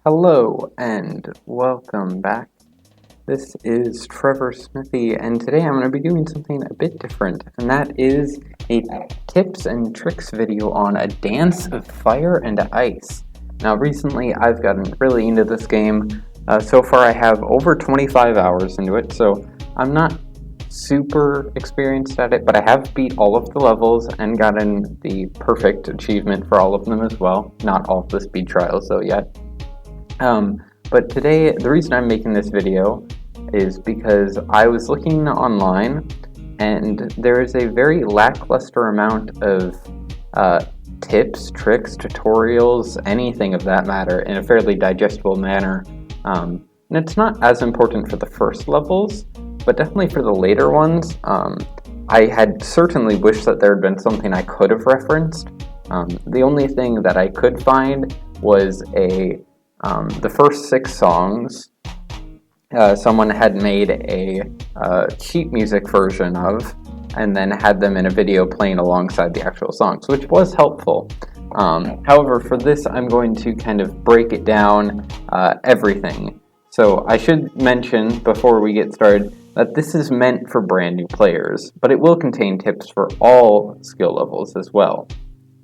Hello and welcome back. This is Trevor Smithy, and today I'm going to be doing something a bit different, and that is a tips and tricks video on a dance of fire and ice. Now recently I've gotten really into this game. So far I have over 25 hours into it, so I'm not super experienced at it, but I have beat all of the levels and gotten the perfect achievement for all of them as well. Not all of the speed trials though yet. But today, the reason I'm making this video is because I was looking online and there is a very lackluster amount of tips, tricks, tutorials, anything of that matter in a fairly digestible manner. And it's not as important for the first levels, but definitely for the later ones. I had certainly wished that there had been something I could have referenced. The only thing that I could find was the first 6 songs someone had made a sheet music version of, and then had them in a video playing alongside the actual songs, which was helpful. However, for this I'm going to kind of break it down, everything. So I should mention before we get started that this is meant for brand new players, but it will contain tips for all skill levels as well.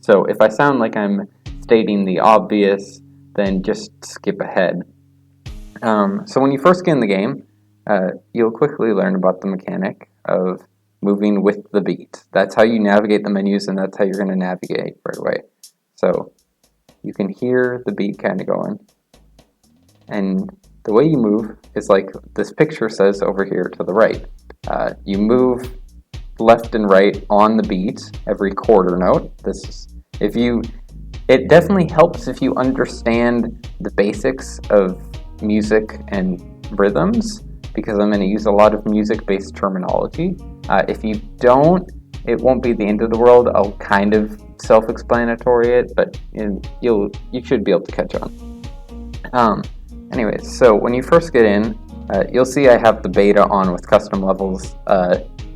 So if I sound like I'm stating the obvious, then just skip ahead. So when you first get in the game, you'll quickly learn about the mechanic of moving with the beat. That's how you navigate the menus, and that's how you're going to navigate right away. So you can hear the beat kind of going. And the way you move is like this picture says over here to the right. You move left and right on the beat every quarter note. It definitely helps if you understand the basics of music and rhythms, because I'm going to use a lot of music-based terminology. If you don't, it won't be the end of the world. I'll kind of self-explanatory it, but you should be able to catch on. Anyways, so when you first get in, you'll see I have the beta on with custom levels.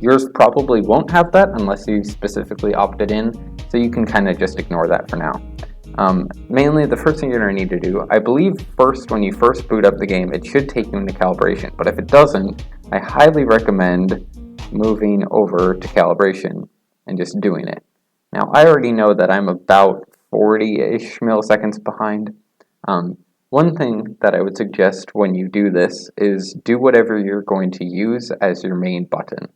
Yours probably won't have that unless you specifically opted in, so you can kind of just ignore that for now. Mainly, the first thing you're going to need to do, I believe first when you first boot up the game, it should take you into calibration, but if it doesn't, I highly recommend moving over to calibration and just doing it. Now, I already know that I'm about 40-ish milliseconds behind. One thing that I would suggest when you do this is do whatever you're going to use as your main button.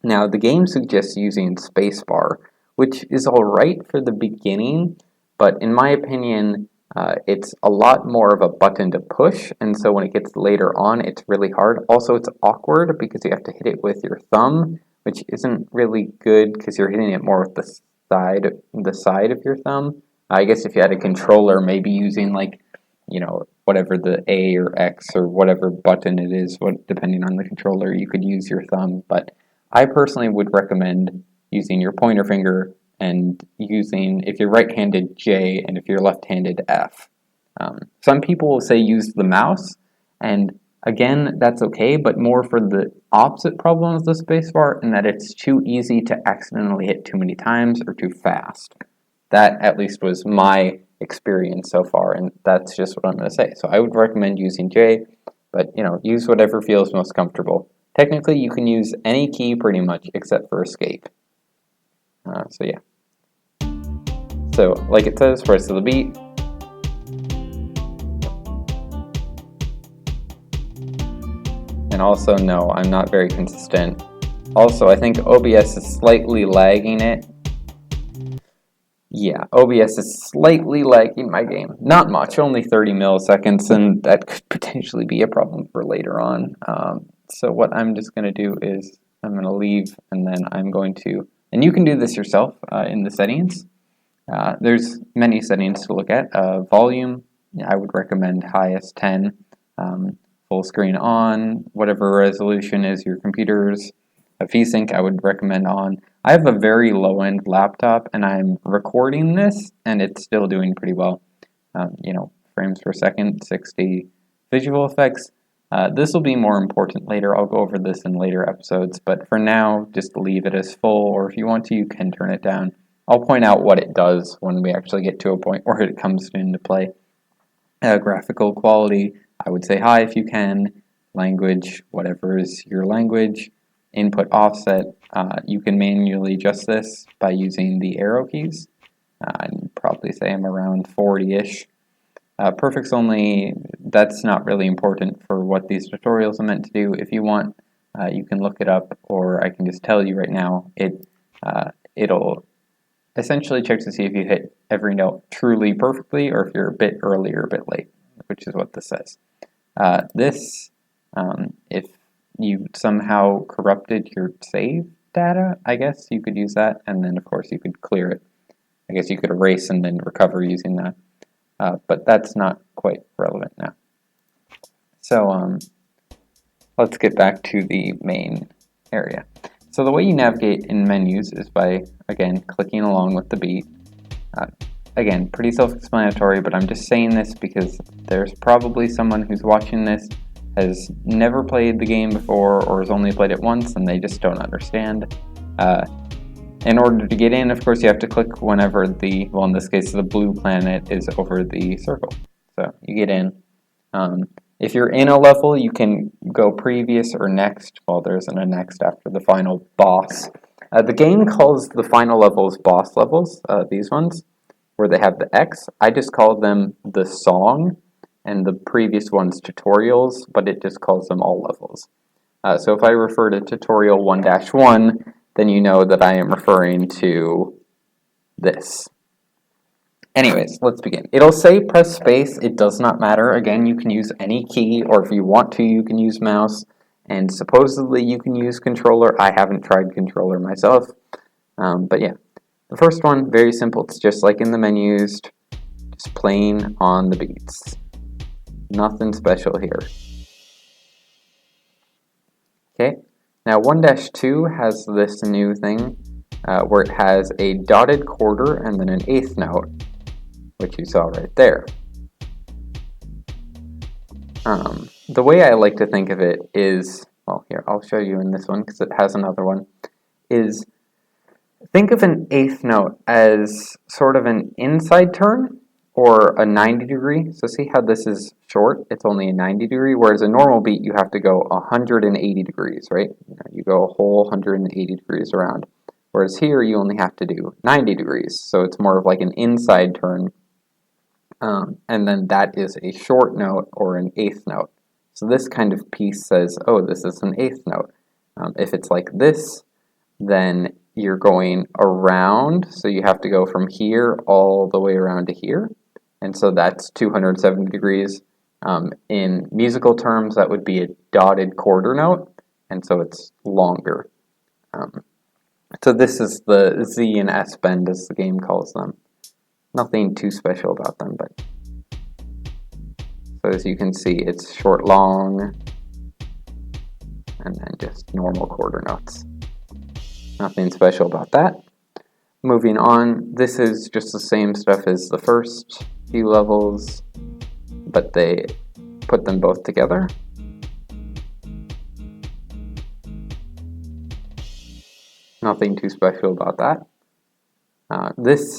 Now, the game suggests using spacebar, which is alright for the beginning, but in my opinion, it's a lot more of a button to push, and so when it gets later on, it's really hard. Also, it's awkward because you have to hit it with your thumb, which isn't really good because you're hitting it more with the side of your thumb. I guess if you had a controller, maybe using whatever the A or X or whatever button it is, depending on the controller, you could use your thumb, but I personally would recommend using your pointer finger and using, if you're right-handed, J, and if you're left-handed, F. Some people will say use the mouse, and again, that's okay, but more for the opposite problem of the spacebar, in that it's too easy to accidentally hit too many times or too fast. That, at least, was my experience so far, and that's just what I'm going to say. So I would recommend using J, but, use whatever feels most comfortable. Technically, you can use any key pretty much except for escape. So yeah. So, like it says, press to the beat. And also, no, I'm not very consistent. Also, I think OBS is slightly lagging it. Yeah, OBS is slightly lagging my game. Not much, only 30 milliseconds, and that could potentially be a problem for later on. So what I'm just going to do is I'm going to leave, and then I'm going to, and you can do this yourself in the settings. There's many settings to look at. Volume, I would recommend highest 10. Full screen on, whatever resolution is your computer's. VSync I would recommend on. I have a very low-end laptop, and I'm recording this, and it's still doing pretty well. Frames per second, 60. Visual effects, this will be more important later. I'll go over this in later episodes, but for now, just leave it as full, or if you want to, you can turn it down. I'll point out what it does when we actually get to a point where it comes into play. Graphical quality, I would say high if you can. Language, whatever is your language. Input offset, you can manually adjust this by using the arrow keys. I'd probably say I'm around 40-ish. Perfect's only, that's not really important for what these tutorials are meant to do. If you want, you can look it up, or I can just tell you right now. It'll essentially check to see if you hit every note truly perfectly, or if you're a bit early or a bit late, which is what this says. If you somehow corrupted your save data, I guess you could use that, and then of course you could clear it. I guess you could erase and then recover using that, but that's not quite relevant now. So let's get back to the main area. So the way you navigate in menus is by, again, clicking along with the beat. Again, pretty self-explanatory, but I'm just saying this because there's probably someone who's watching this, has never played the game before, or has only played it once, and they just don't understand. In order to get in, of course, you have to click whenever the, well, in this case, the blue planet is over the circle. So you get in. If you're in a level, you can go previous or next. Well, there isn't a next after the final boss. The game calls the final levels boss levels, these ones, where they have the X. I just call them the song, and the previous ones tutorials, but it just calls them all levels. So if I refer to tutorial 1-1, then you know that I am referring to this. Anyways, let's begin. It'll say press space. It does not matter. Again, you can use any key, or if you want to, you can use mouse. And supposedly you can use controller. I haven't tried controller myself. But yeah, the first one, very simple. It's just like in the menus, just playing on the beats. Nothing special here. Okay, now 1-2 has this new thing where it has a dotted quarter and then an eighth note, which you saw right there. The way I like to think of it is, well, here, I'll show you in this one because it has another one, is think of an eighth note as sort of an inside turn or a 90 degree. So see how this is short? It's only a 90 degree, whereas a normal beat you have to go 180 degrees, right? You go a whole 180 degrees around. Whereas here you only have to do 90 degrees. So it's more of like an inside turn. And then that is a short note or an eighth note. So this kind of piece says, oh, this is an eighth note. If it's like this, then you're going around, so you have to go from here all the way around to here. And so that's 270 degrees. In musical terms, that would be a dotted quarter note, and so it's longer. So this is the Z and S bend, as the game calls them. Nothing too special about them, but so as you can see, it's short, long, and then just normal quarter notes. Nothing special about that. Moving on, this is just the same stuff as the first few levels, but they put them both together. Nothing too special about that.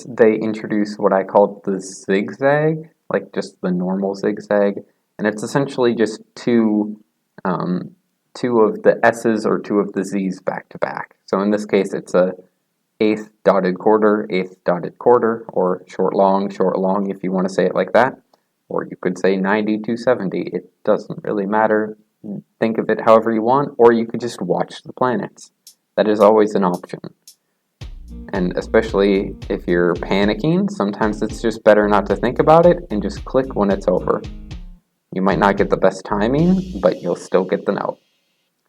They introduce what I call the zigzag, like just the normal zigzag, and it's essentially just two of the S's or two of the Z's back to back. So in this case, it's a eighth dotted quarter, or short long if you want to say it like that, or you could say 90 to 70. It doesn't really matter. Think of it however you want, or you could just watch the planets. That is always an option. And especially if you're panicking, sometimes it's just better not to think about it and just click when it's over. You might not get the best timing, but you'll still get the note.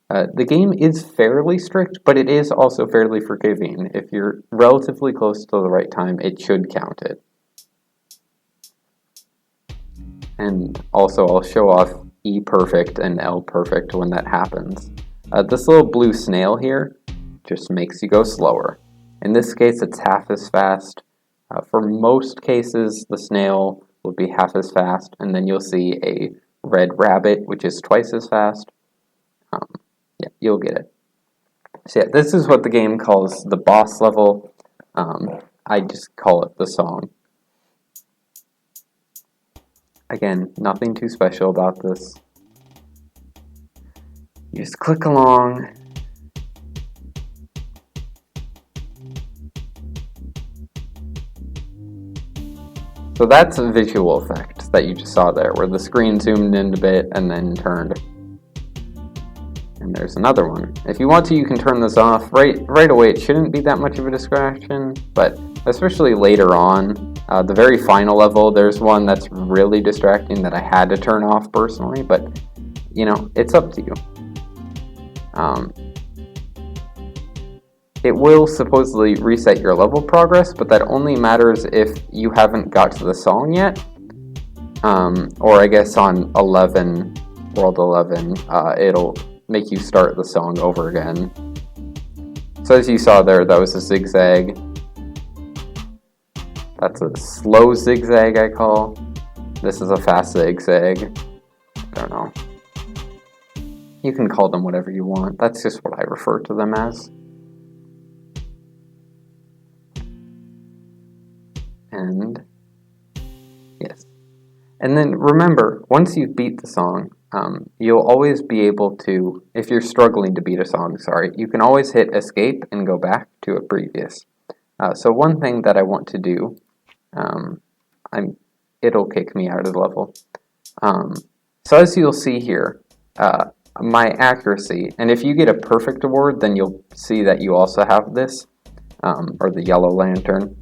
The game is fairly strict, but it is also fairly forgiving. If you're relatively close to the right time, it should count it. And also, I'll show off EPerfect and LPerfect when that happens. This little blue snail here just makes you go slower. In this case, it's half as fast. For most cases, the snail will be half as fast, and then you'll see a red rabbit, which is twice as fast. Yeah, you'll get it. So yeah, this is what the game calls the boss level. I just call it the song. Again, nothing too special about this. You just click along. So that's a visual effect that you just saw there, where the screen zoomed in a bit and then turned. And there's another one. If you want to, you can turn this off right away. It shouldn't be that much of a distraction, but especially later on, the very final level, there's one that's really distracting that I had to turn off personally, but you know, it's up to you. It will supposedly reset your level progress, but that only matters if you haven't got to the song yet. Or I guess on 11, World 11, it'll make you start the song over again. So as you saw there, that was a zigzag. That's a slow zigzag, I call. This is a fast zigzag. I don't know. You can call them whatever you want. That's just what I refer to them as. And yes. And then remember, once you've beat the song, you'll always be able to, if you're struggling to beat a song, you can always hit escape and go back to a previous. So one thing that I want to do, it'll kick me out of the level. So as you'll see here, my accuracy, and if you get a perfect award, then you'll see that you also have this, or the yellow lantern.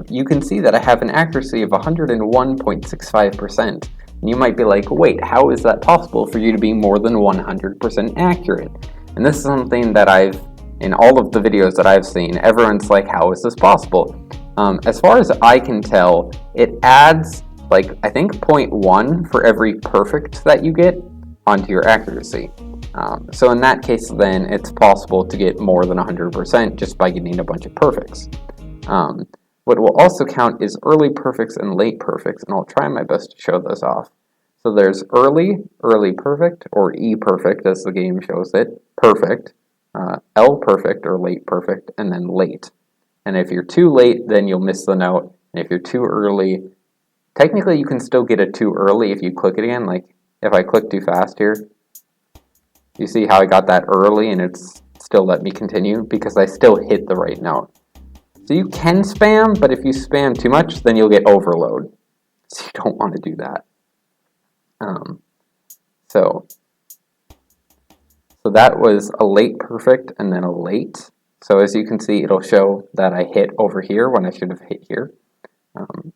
You can see that I have an accuracy of 101.65%. And you might be like, wait, how is that possible for you to be more than 100% accurate? And this is something that in all of the videos that I've seen, everyone's like, how is this possible? As far as I can tell, it adds, I think 0.1 for every perfect that you get onto your accuracy. So in that case, then, it's possible to get more than 100% just by getting a bunch of perfects. What will also count is early perfects and late perfects, and I'll try my best to show this off. So there's early perfect, or EPerfect as the game shows it, perfect, LPerfect or late perfect, and then late. And if you're too late, then you'll miss the note, and if you're too early, technically you can still get it too early if you click it again. Like if I click too fast here, you see how I got that early and it's still let me continue because I still hit the right note. So you can spam, but if you spam too much, then you'll get overload. So you don't want to do that. So that was a late perfect and then a late. So as you can see, it'll show that I hit over here when I should have hit here.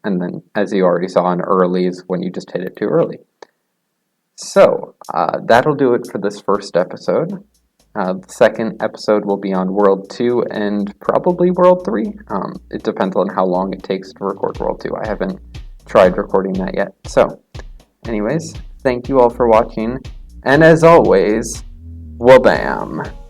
And then as you already saw, an early is when you just hit it too early. So that'll do it for this first episode. The second episode will be on World 2 and probably World 3. It depends on how long it takes to record World 2. I haven't tried recording that yet. So, anyways, thank you all for watching. And as always, wabam!